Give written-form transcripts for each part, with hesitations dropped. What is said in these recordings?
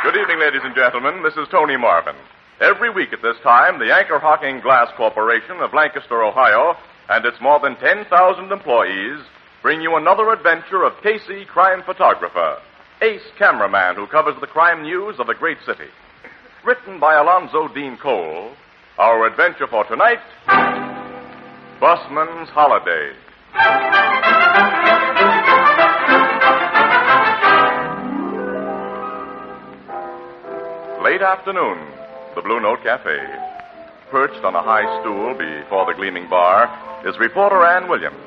Good evening, ladies and gentlemen. This is Tony Marvin. Every week at this time, the Anchor Hocking Glass Corporation of Lancaster, Ohio, and its more than 10,000 employees bring you another adventure of Casey, crime photographer, ace cameraman who covers the crime news of a great city. Written by Alonzo Dean Cole, our adventure for tonight, Busman's Holiday. Late afternoon, the Blue Note Cafe. Perched on a high stool before the gleaming bar is reporter Ann Williams.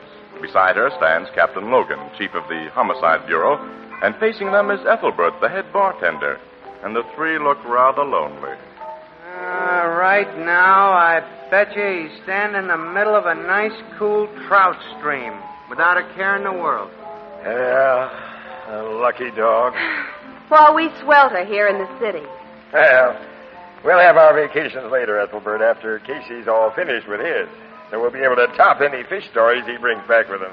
Beside her stands Captain Logan, chief of the Homicide Bureau, and facing them is Ethelbert, the head bartender. And the three look rather lonely. Right now, I bet you he's standing in the middle of a nice, cool trout stream without a care in the world. Yeah, a lucky dog. While we swelter here in the city. Well, we'll have our vacations later, Ethelbert, after Casey's all finished with his. So we'll be able to top any fish stories he brings back with him.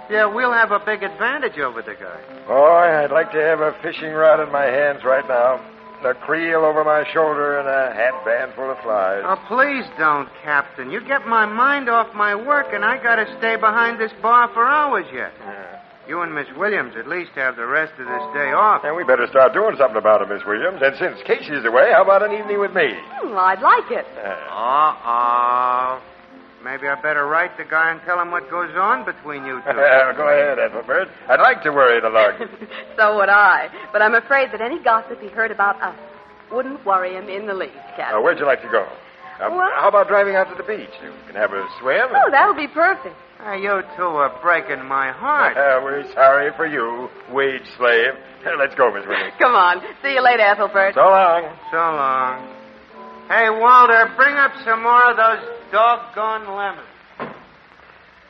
Yeah, we'll have a big advantage over the guy. Boy, I'd like to have a fishing rod in my hands right now, a creel over my shoulder, and a hatband full of flies. Oh, please don't, Captain. You get my mind off my work, and I gotta stay behind this bar for hours yet. Yeah. You and Miss Williams at least have the rest of this day off. And we better start doing something about it, Miss Williams. And since Casey's away, how about an evening with me? Well, I'd like it. Maybe I better write the guy and tell him what goes on between you two. Go ahead, Ethelbert. I'd like to worry the lug. So would I. But I'm afraid that any gossip he heard about us wouldn't worry him in the least, Captain. Where'd you like to go? Well, how about driving out to the beach? You can have a swim. Oh, that'll be perfect. You two are breaking my heart. We're sorry for you, wage slave. Let's go, Miss Williams. Come on. See you later, Ethelbert. So long. So long. Hey, Walter, bring up some more of those doggone lemons.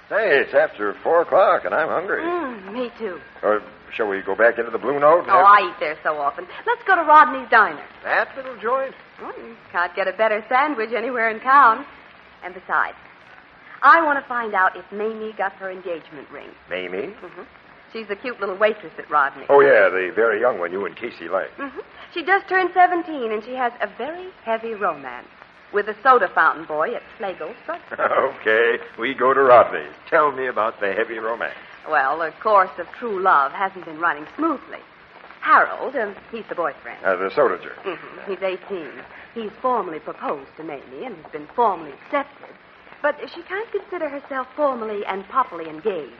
Hey, it's after 4 o'clock, and I'm hungry. Me too. Shall we go back into the Blue Note? I eat there so often. Let's go to Rodney's Diner. That little joint? You can't get a better sandwich anywhere in town. And besides, I want to find out if Mamie got her engagement ring. Mamie? Mm-hmm. She's the cute little waitress at Rodney's. Oh, yeah, the very young one you and Casey like. Mm-hmm. She just turned 17, and she has a very heavy romance with a soda fountain boy at Slagel's Breakfast. Okay, we go to Rodney's. Tell me about the heavy romance. Well, the course of true love hasn't been running smoothly. Harold, he's the boyfriend. The soda jerk. Mm-hmm. He's 18. He's formally proposed to Mamie and has been formally accepted. But she can't consider herself formally and properly engaged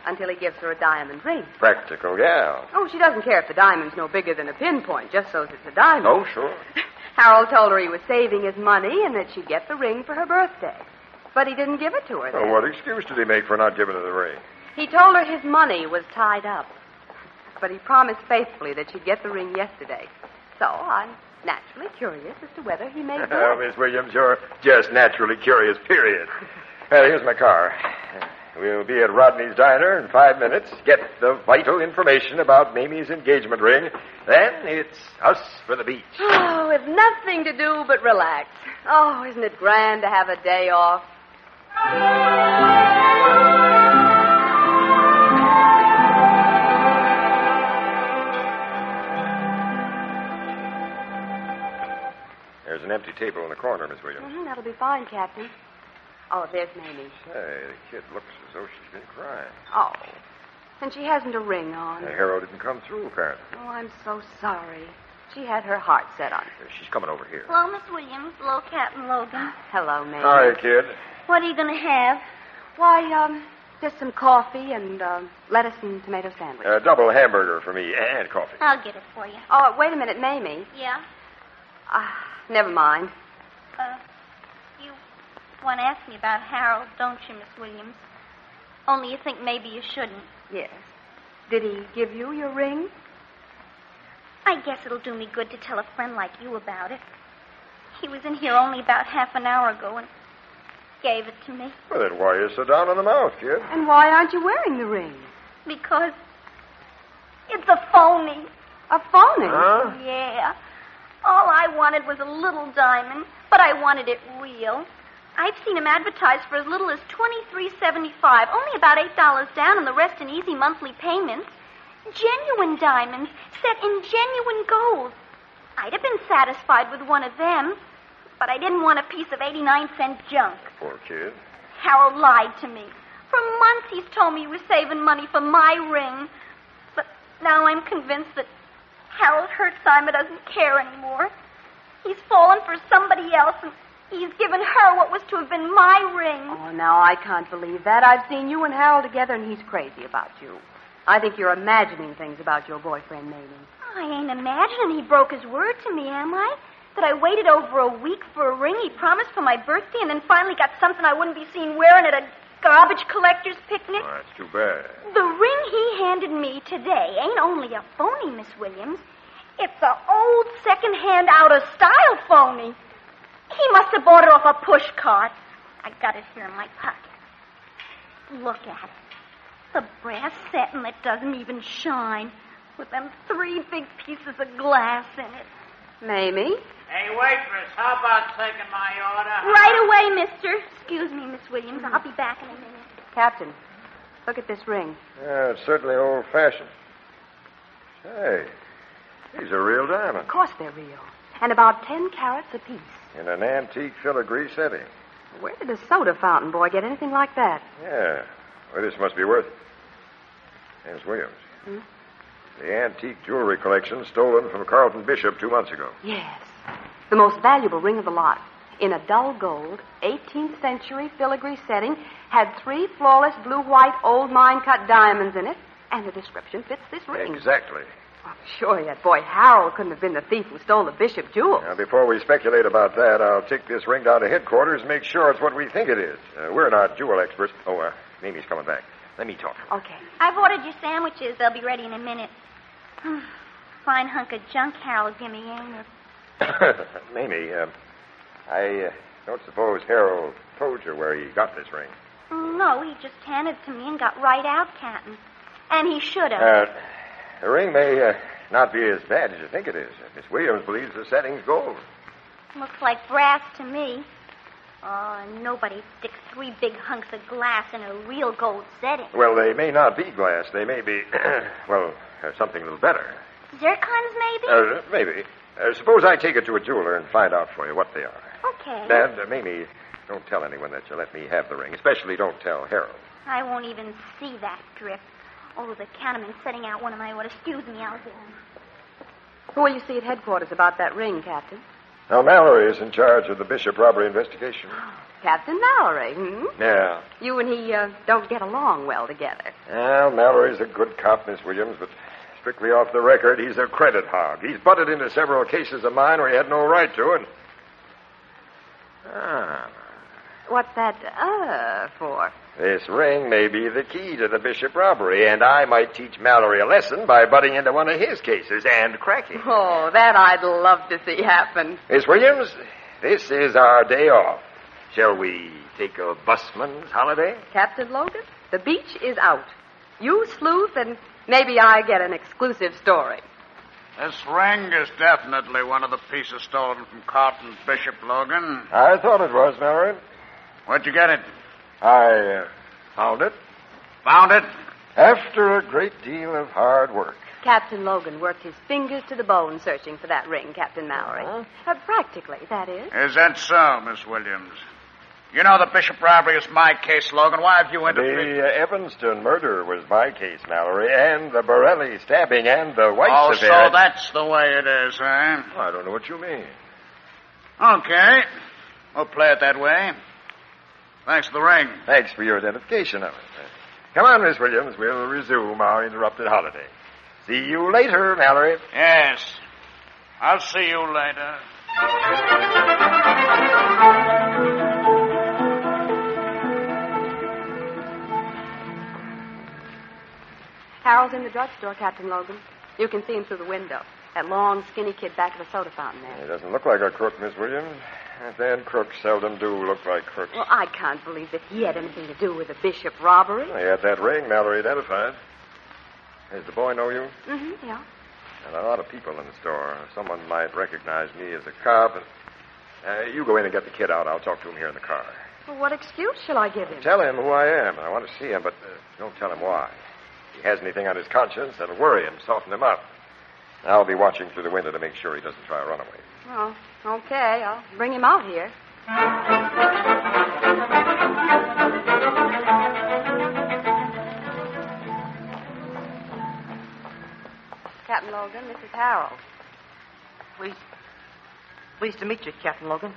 until he gives her a diamond ring. Practical gal. Oh, she doesn't care if the diamond's no bigger than a pinpoint, just so it's a diamond. Oh, sure. Harold told her he was saving his money and that she'd get the ring for her birthday. But he didn't give it to her then. Well, what excuse did he make for not giving her the ring? He told her his money was tied up. But he promised faithfully that she'd get the ring yesterday. So I'm naturally curious as to whether he made good. Miss Williams, you're just naturally curious, period. Here's my car. We'll be at Rodney's Diner in 5 minutes, get the vital information about Mamie's engagement ring. Then it's us for the beach. Oh, with nothing to do but relax. Oh, isn't it grand to have a day off? There's an empty table in the corner, Miss Williams. Mm-hmm, that'll be fine, Captain. Oh, there's Mamie. Say, the kid looks as though she's been crying. Oh, and she hasn't a ring on. Harold didn't come through, apparently. Oh, I'm so sorry. She had her heart set on it. She's coming over here. Hello, Miss Williams. Hello, Captain Logan. Hello, Mamie. Hi, kid. What are you going to have? Why, just some coffee and lettuce and tomato sandwich. A double hamburger for me and coffee. I'll get it for you. Oh, wait a minute, Mamie. Yeah? Never mind. You want to ask me about Harold, don't you, Miss Williams? Only you think maybe you shouldn't. Yes. Did he give you your ring? I guess it'll do me good to tell a friend like you about it. He was in here only about half an hour ago and gave it to me. Well, then why are you so down on the mouth, kid? And why aren't you wearing the ring? Because it's a phony. A phony? Huh? Yeah. All I wanted was a little diamond, but I wanted it real. I've seen him advertised for as little as $23.75, only about $8 down and the rest in easy monthly payments. Genuine diamonds, set in genuine gold. I'd have been satisfied with one of them, but I didn't want a piece of 89-cent junk. Poor kid. Harold lied to me. For months he's told me he was saving money for my ring. But now I'm convinced that Harold Hertzheimer doesn't care anymore. He's fallen for somebody else, and he's given her what was to have been my ring. Oh, now, I can't believe that. I've seen you and Harold together, and he's crazy about you. I think you're imagining things about your boyfriend, Mamie. I ain't imagining he broke his word to me, am I? That I waited over a week for a ring he promised for my birthday and then finally got something I wouldn't be seen wearing at a garbage collector's picnic? Oh, that's too bad. The ring he handed me today ain't only a phony, Miss Williams. It's an old second-hand out-of-style phony. He must have bought it off a push cart. I got it here in my pocket. Look at it. The brass satin that doesn't even shine, with them 3 big pieces of glass in it. Mamie? Hey, waitress, how about taking my order? Right away, mister. Excuse me, Miss Williams. I'll be back in a minute. Captain, look at this ring. Yeah, it's certainly old-fashioned. Say, these are real diamonds. Of course they're real. And about 10 carats apiece. In an antique filigree setting. Where did a soda fountain boy get anything like that? Yeah. Well, this must be worth it. Miss Williams. Hmm? The antique jewelry collection stolen from Carlton Bishop 2 months ago. Yes. The most valuable ring of the lot. In a dull gold, 18th century filigree setting, had 3 flawless blue-white old mine-cut diamonds in it, and the description fits this ring. Exactly. I'm sure that boy Harold couldn't have been the thief who stole the Bishop jewels. Now, before we speculate about that, I'll take this ring down to headquarters and make sure it's what we think it is. We're not jewel experts. Oh, Mamie's coming back. Let me talk. Okay. I've ordered your sandwiches. They'll be ready in a minute. Fine hunk of junk Harold give me, ain't it? Mamie, I don't suppose Harold told you where he got this ring. No, he just handed it to me and got right out, Captain. And he should have. The ring may not be as bad as you think it is. Miss Williams believes the setting's gold. Looks like brass to me. Oh, nobody sticks 3 big hunks of glass in a real gold setting. Well, they may not be glass. They may be, something a little better. Zircons, maybe? Maybe. Suppose I take it to a jeweler and find out for you what they are. Okay. And, Mamie, don't tell anyone that you let me have the ring. Especially don't tell Harold. I won't even see that drip. Oh, the counterman's setting out one of my orders. Excuse me, I'll get him. Who will you see at headquarters about that ring, Captain? Now, Mallory is in charge of the Bishop robbery investigation. Captain Mallory, Yeah. You and he don't get along well together. Well, Mallory's a good cop, Miss Williams, but strictly off the record, he's a credit hog. He's butted into several cases of mine where he had no right to, and... What's that, for? This ring may be the key to the Bishop robbery, and I might teach Mallory a lesson by butting into one of his cases and cracking. Oh, that I'd love to see happen. Miss Williams, this is our day off. Shall we take a busman's holiday? Captain Logan, the beach is out. You sleuth, and maybe I get an exclusive story. This ring is definitely one of the pieces stolen from Carlton Bishop, Logan. I thought it was, Mallory. Where'd you get it? I found it. Found it? After a great deal of hard work. Captain Logan worked his fingers to the bone searching for that ring, Captain Mallory. Practically, that is. Is that so, Miss Williams? You know the Bishop robbery is my case, Logan. Why have you interfered? The Evanston murder was my case, Mallory, and the Borelli stabbing and the White's affair. Oh, so that's the way it is, huh? I don't know what you mean. Okay. We'll play it that way. Thanks for the ring. Thanks for your identification of it. Come on, Miss Williams. We'll resume our interrupted holiday. See you later, Mallory. Yes. I'll see you later. Harold's in the drugstore, Captain Logan. You can see him through the window. That long, skinny kid back of the soda fountain there. He doesn't look like a crook, Miss Williams. Then crooks seldom do look like crooks. Well, I can't believe that he had anything to do with the Bishop robbery. He had that ring Mallory identified. Does the boy know you? Mm-hmm, yeah. And a lot of people in the store. Someone might recognize me as a cop. And, you go in and get the kid out. I'll talk to him here in the car. Well, what excuse shall I give him? Tell him who I am. I want to see him, but don't tell him why. If he has anything on his conscience, that'll worry him, soften him up. I'll be watching through the window to make sure he doesn't try a runaway. Oh, okay. I'll bring him out here. Captain Logan, this is Harold. Pleased to meet you, Captain Logan.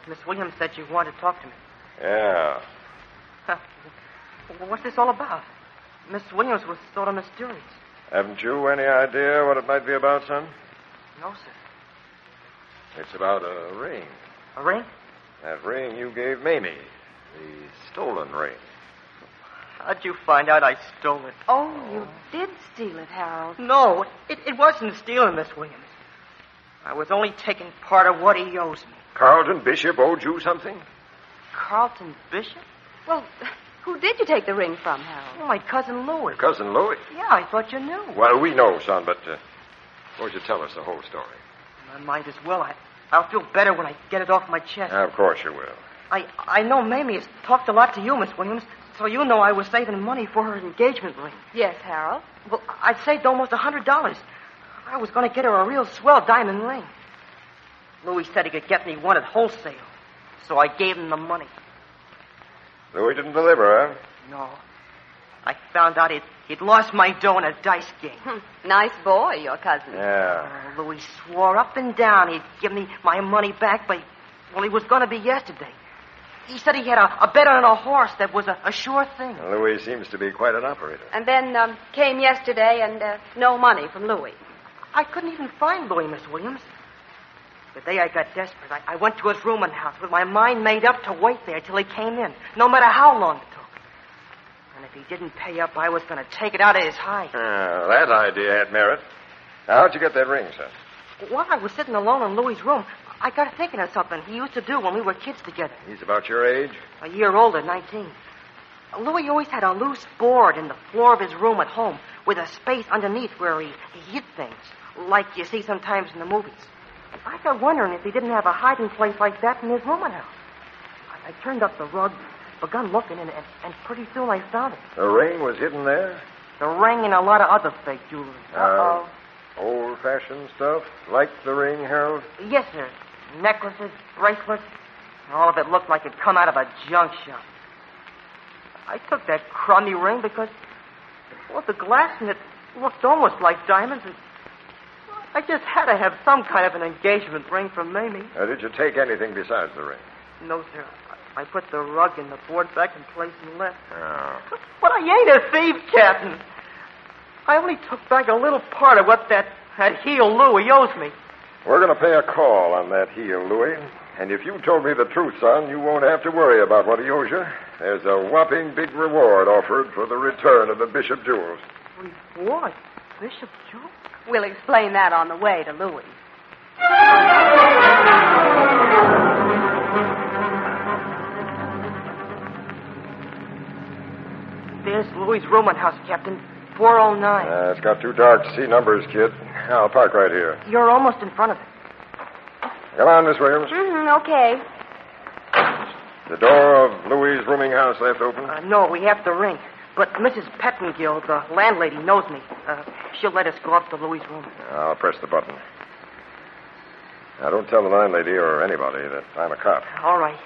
Miss Williams said you wanted to talk to me. Yeah. What's this all about? Miss Williams was sort of mysterious. Haven't you any idea what it might be about, son? No, sir. It's about a ring. A ring? That ring you gave Mamie. The stolen ring. How'd you find out I stole it? Oh, you did steal it, Harold. No, it wasn't stealing, Miss Williams. I was only taking part of what he owes me. Carlton Bishop owed you something? Carlton Bishop? Well, who did you take the ring from, Harold? Oh, my cousin Louis. Cousin Louis? Yeah, I thought you knew. Well, we know, son, but won't you tell us the whole story? I might as well. I'll feel better when I get it off my chest. Of course you will. I know Mamie has talked a lot to you, Miss Williams, so you know I was saving money for her engagement ring. Yes, Harold. Well, I'd saved almost $100. I was going to get her a real swell diamond ring. Louis said he could get me one at wholesale, so I gave him the money. Louis didn't deliver, huh? No. I found out he'd lost my dough in a dice game. Nice boy, your cousin. Yeah. Louis swore up and down he'd give me my money back, but, well, he was going to be yesterday. He said he had a bet on a horse that was a sure thing. Louis seems to be quite an operator. And then came yesterday and no money from Louis. I couldn't even find Louis, Miss Williams. The day I got desperate, I went to his rooming house with my mind made up to wait there till he came in, no matter how long it took. And if he didn't pay up, I was going to take it out of his hide. That idea had merit. Now, how'd you get that ring, son? While I was sitting alone in Louis's room, I got thinking of something he used to do when we were kids together. He's about your age? A year older, 19. Louis always had a loose board in the floor of his room at home with a space underneath where he hid things, like you see sometimes in the movies. I got wondering if he didn't have a hiding place like that in his rooming house. I turned up the rug, begun looking, and pretty soon I found it. The ring was hidden there? The ring and a lot of other fake jewelry. Uh-oh. Old-fashioned stuff? Like the ring, Harold? Yes, sir. Necklaces, bracelets. All of it looked like it'd come out of a junk shop. I took that crummy ring because, well, the glass in it looked almost like diamonds, and I just had to have some kind of an engagement ring from Mamie. Did you take anything besides the ring? No, sir. I put the rug and the board back in place and left. Oh. But I ain't a thief, Captain. I only took back a little part of what that heel Louis owes me. We're going to pay a call on that heel, Louis. And if you told me the truth, son, you won't have to worry about what he owes you. There's a whopping big reward offered for the return of the Bishop jewels. Reward? Bishop jewels? We'll explain that on the way to Louis. There's Louis' rooming house, Captain. 409. It's got too dark to see numbers, kid. I'll park right here. You're almost in front of it. Come on, Miss Williams. Okay. The door of Louis' rooming house left open? No, we have to ring. But Mrs. Pettingill, the landlady, knows me. She'll let us go up to Louis' room. I'll press the button. Now, don't tell the landlady or anybody that I'm a cop. All right.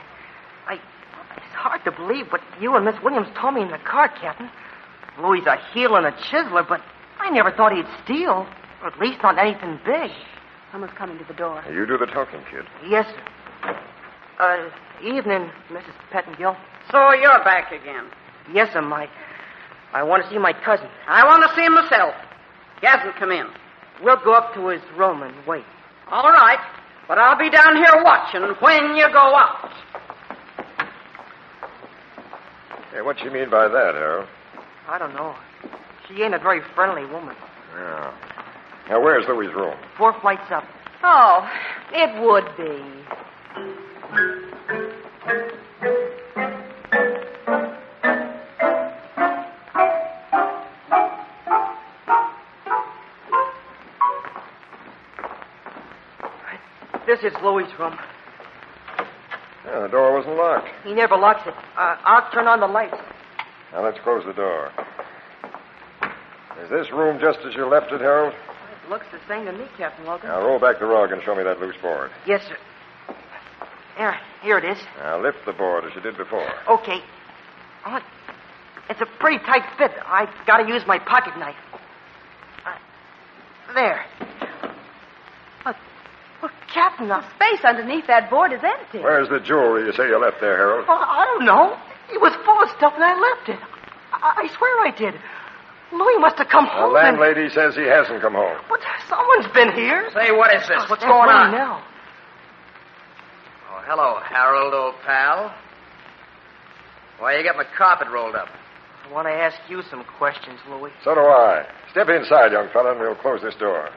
It's hard to believe, but you and Miss Williams told me in the car, Captain. Louis a heel and a chiseler, but I never thought he'd steal. Or at least not anything big. Someone's coming to the door. You do the talking, kid. Yes, sir. Evening, Mrs. Pettingill. So you're back again. Yes, sir, I want to see my cousin. I want to see him myself. He hasn't come in. We'll go up to his room and wait. All right, but I'll be down here watching when you go out. Hey, what you mean by that, Harold? I don't know. She ain't a very friendly woman. Yeah. Now, where's Louis' room? 4 flights up. Oh, it would be. This is Louis' room. Yeah, the door wasn't locked. He never locks it. I'll turn on the lights. Now, let's close the door. Is this room just as you left it, Harold? It looks the same to me, Captain Logan. Now roll back the rug and show me that loose board. Yes, sir. Here it is. Now lift the board as you did before. Okay. Oh, it's a pretty tight fit. I got to use my pocket knife. There. Look, Captain, The space underneath that board is empty. Where's the jewelry you say you left there, Harold? I don't know. It was full of stuff and I left it. I swear I did. Louis must have come The home. landlady says he hasn't come home. But someone's been here. Say, what is this? What's That's going Louis on? now. Oh, hello, Harold, old pal. Why you got my carpet rolled up? I want to ask you some questions, Louis. So do I. Step inside, young fella, and we'll close this door.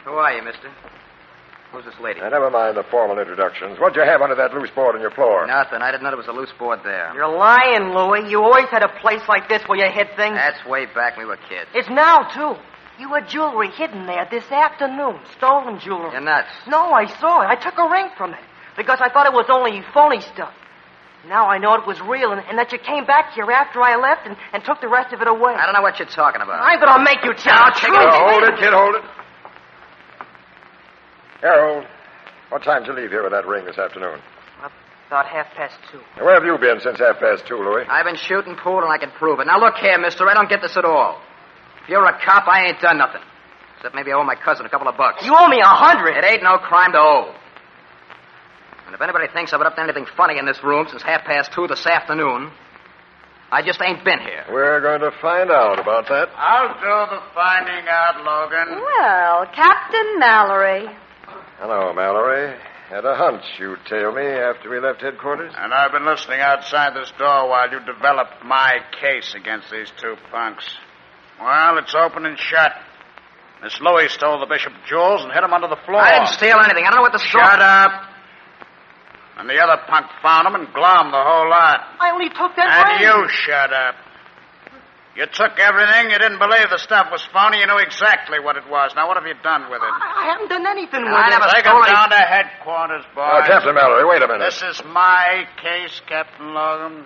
Who are you, mister? Who's this lady? Now, never mind the formal introductions. What'd you have under that loose board on your floor? Nothing. I didn't know there was a loose board there. You're lying, Louis. You always had a place like this where you hid things. That's way back when we were kids. It's now, too. You had jewelry hidden there this afternoon. Stolen jewelry. You're nuts. No, I saw it. I took a ring from it because I thought it was only phony stuff. Now I know it was real and that you came back here after I left and took the rest of it away. I don't know what you're talking about. I'm going to make you tell the truth. Hold it, kid, hold it. Harold, what time did you leave here with that ring this afternoon? About 2:30. Now, where have you been since 2:30, Louis? I've been shooting pool and I can prove it. Now, look here, mister. I don't get this at all. If you're a cop, I ain't done nothing. Except maybe I owe my cousin a couple of bucks. You owe me 100. It ain't no crime to owe. And if anybody thinks I've been up to anything funny in this room since 2:30 this afternoon, I just ain't been here. We're going to find out about that. I'll do the finding out, Logan. Well, Captain Mallory. Hello, Mallory. Had a hunch you'd tail me after we left headquarters. And I've been listening outside this door while you developed my case against these two punks. Well, it's open and shut. Miss Louis stole the bishop's jewels and hid them under the floor. I didn't steal anything. I don't know what the Shut up. And the other punk found them and glommed the whole lot. I only took that And ring. you shut up. You took everything. You didn't believe the stuff was phony. You knew exactly what it was. Now, what have you done with it? I haven't done anything with I it. never Take stole it any- down to headquarters, boys. Captain Mallory, wait a minute. This is my case, Captain Logan.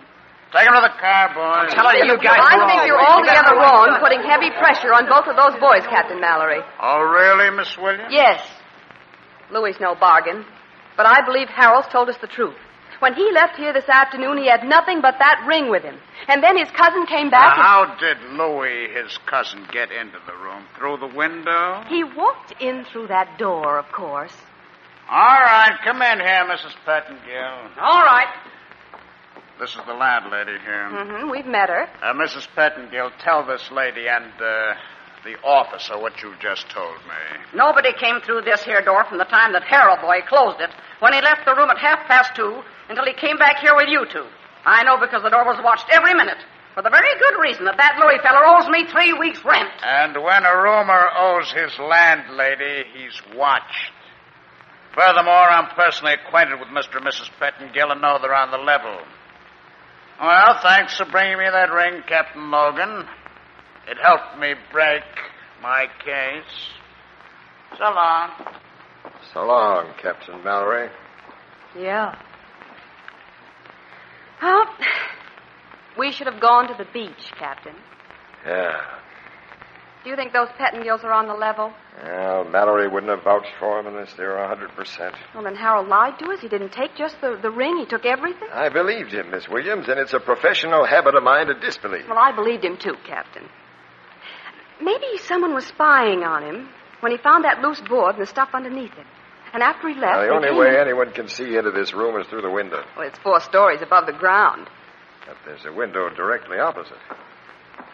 Take him to the car, boys. Tell her you guys I were think all- you're altogether wrong putting heavy pressure on both of those boys, Captain Mallory. Oh, really, Miss Williams? Yes. Louis' no bargain. But I believe Harold's told us the truth. When he left here this afternoon, he had nothing but that ring with him. And then his cousin came back Now, how did Louis, his cousin, get into the room? Through the window? He walked in through that door, of course. All right, come in here, Mrs. Pettingill. All right. This is the landlady here. Mm-hmm. We've met her. Mrs. Pettingill, tell this lady and the officer what you just told me. Nobody came through this here door from the time that Harold boy closed it when he left the room at 2:30 until he came back here with you two. I know because the door was watched every minute for the very good reason that Louis feller owes me 3 weeks' rent. And when a roomer owes his landlady, he's watched. Furthermore, I'm personally acquainted with Mr. and Mrs. Pettingill and know they're on the level. Well, thanks for bringing me that ring, Captain Logan. It helped me break my case. So long. So long, Captain Mallory. Yeah. Well, we should have gone to the beach, Captain. Yeah. Do you think those Pettingills are on the level? Well, Mallory wouldn't have vouched for him unless they were 100%. Well, then Harold lied to us. He didn't take just the ring. He took everything. I believed him, Miss Williams, and it's a professional habit of mine to disbelieve. Well, I believed him, too, Captain. Maybe someone was spying on him when he found that loose board and the stuff underneath it. And after he left... Now, the they only came way in. anyone can see into this room is through the window. Well, it's 4 stories above the ground. But there's a window directly opposite.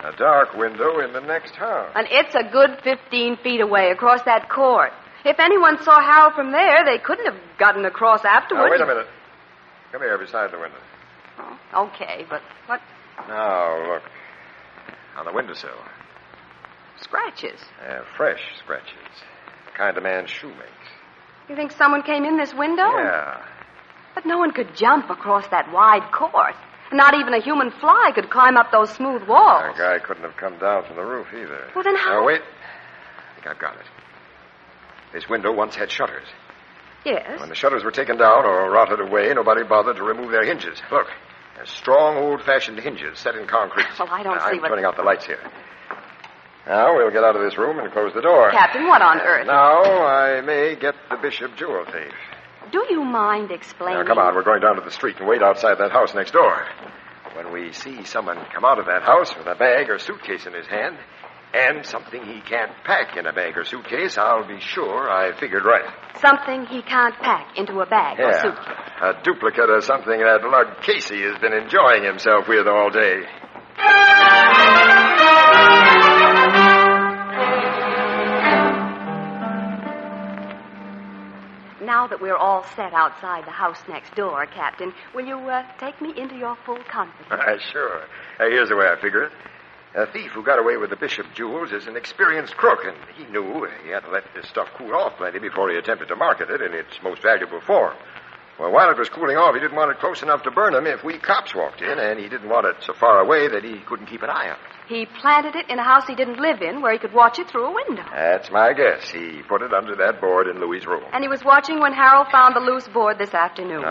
A dark window in the next house. And it's a good 15 feet away across that court. If anyone saw Harold from there, they couldn't have gotten across afterwards. Now, wait a minute. Come here beside the window. Oh, okay, but what? Now, look. On the windowsill. Scratches. Fresh scratches. The kind a man's shoe makes. You think someone came in this window? Yeah. But no one could jump across that wide court. Not even a human fly could climb up those smooth walls. A guy couldn't have come down from the roof either. Well, then how... Now, wait. I think I've got it. This window once had shutters. Yes. When the shutters were taken down or rotted away, nobody bothered to remove their hinges. Look. Strong, old-fashioned hinges set in concrete. Well, I don't see I'm what... turning out the lights here. Now, we'll get out of this room and close the door. Captain, what on earth? Now, I may get the Bishop jewel thief. Do you mind explaining? Now, come on. We're going down to the street and wait outside that house next door. When we see someone come out of that house with a bag or suitcase in his hand and something he can't pack in a bag or suitcase, I'll be sure I figured right. Something he can't pack into a bag or suitcase. A duplicate of something that Lug Casey has been enjoying himself with all day. Now that we're all set outside the house next door, Captain, will you take me into your full confidence? Sure. Here's the way I figure it. A thief who got away with the Bishop jewels is an experienced crook, and he knew he had to let this stuff cool off plenty before he attempted to market it in its most valuable form. Well, while it was cooling off, he didn't want it close enough to burn him if we cops walked in, and he didn't want it so far away that he couldn't keep an eye on it. He planted it in a house he didn't live in where he could watch it through a window. That's my guess. He put it under that board in Louie's room. And he was watching when Harold found the loose board this afternoon.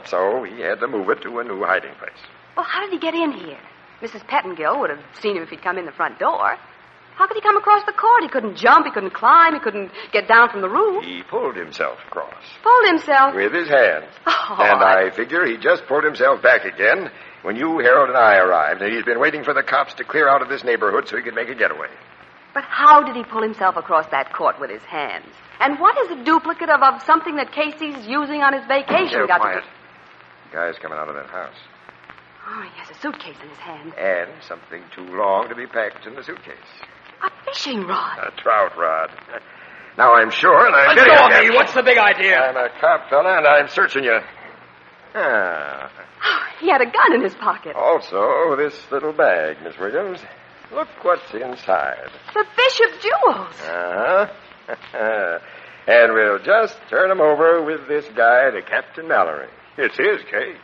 So he had to move it to a new hiding place. Well, how did he get in here? Mrs. Pettingill would have seen him if he'd come in the front door. How could he come across the court? He couldn't jump, he couldn't climb, he couldn't get down from the roof. He pulled himself across. Pulled himself? With his hands. Oh, and I figure he just pulled himself back again when you, Harold, and I arrived, and he's been waiting for the cops to clear out of this neighborhood so he could make a getaway. But how did he pull himself across that court with his hands? And what is a duplicate of something that Casey's using on his vacation Quiet. to do? The guy's coming out of that house. Oh, he has a suitcase in his hand. And something too long to be packed in the suitcase. A fishing rod. A trout rod. Now I'm sure, and I'm Let's getting go, it. What's the big idea? I'm a cop fella, and I'm searching you. He had a gun in his pocket. Also, this little bag, Miss Williams. Look what's inside. The Bishop jewels. And we'll just turn them over with this guy to Captain Mallory. It's his case.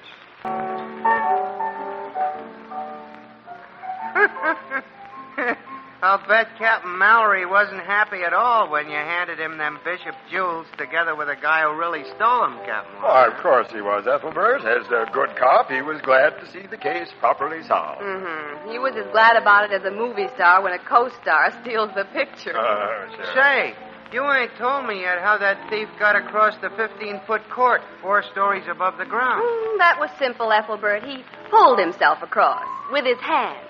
I'll bet Captain Mallory wasn't happy at all when you handed him them Bishop jewels together with a guy who really stole them, Captain. Oh, of course he was, Ethelbert. As a good cop, he was glad to see the case properly solved. Mm-hmm. He was as glad about it as a movie star when a co-star steals the picture. Sure. Say, you ain't told me yet how that thief got across the 15-foot court, 4 stories above the ground. That was simple, Ethelbert. He pulled himself across with his hands.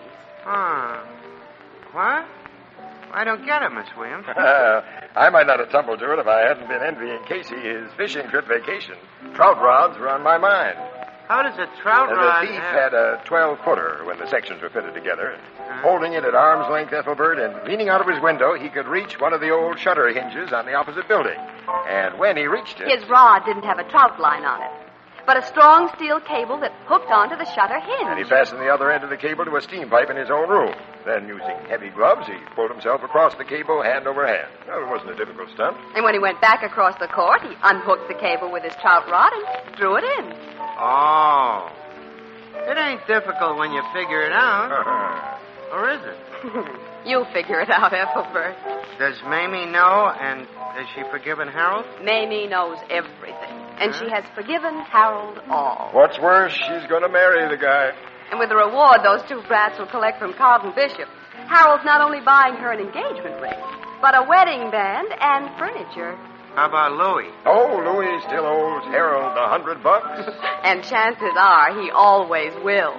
What? I don't get it, Miss Williams. I might not have tumbled to it if I hadn't been envying Casey his fishing trip vacation. Trout rods were on my mind. How does a trout rod The thief had a 12-footer when the sections were fitted together. Holding it at arm's length, Ethelbert, and leaning out of his window, he could reach one of the old shutter hinges on the opposite building. And when he reached it... His rod didn't have a trout line on it, but a strong steel cable that hooked onto the shutter hinge. And he fastened the other end of the cable to a steam pipe in his own room. Then, using heavy gloves, he pulled himself across the cable hand over hand. Well, it wasn't a difficult stunt. And when he went back across the court, he unhooked the cable with his trout rod and threw it in. Oh. It ain't difficult when you figure it out. Or is it? You figure it out, Ethelbert. Does Mamie know, and has she forgiven Harold? Mamie knows everything, and she has forgiven Harold all. What's worse, she's going to marry the guy. And with the reward those 2 brats will collect from Carlton Bishop, Harold's not only buying her an engagement ring, but a wedding band and furniture. How about Louis? Oh, Louis still owes Harold $100. And chances are he always will.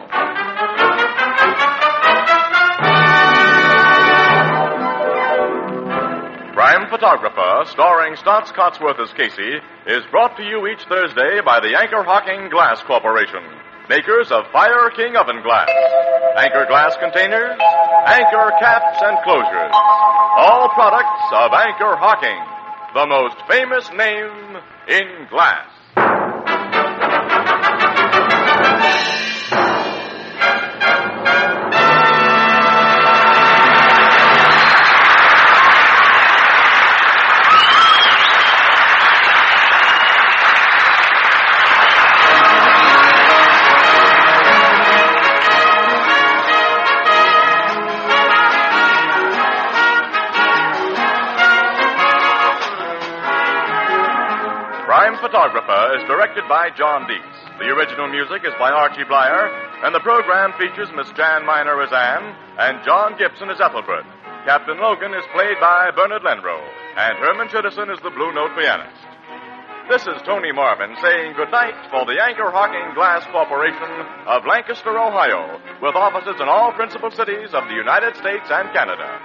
Crime Photographer, starring Stotts Cotsworth as Casey, is brought to you each Thursday by the Anchor Hocking Glass Corporation, makers of Fire King oven glass, Anchor glass containers, Anchor caps and closures. All products of Anchor Hocking, the most famous name in glass. Crime Photographer is directed by John Dietz. The original music is by Archie Bleyer, And the program features Miss Jan Miner as Anne and John Gibson as Ethelbert. Captain Logan is played by Bernard Lenrow, and Herman Chittison is the Blue Note pianist. This is Tony Marvin saying goodnight for the Anchor Hocking Glass Corporation of Lancaster, Ohio, with offices in all principal cities of the United States and Canada.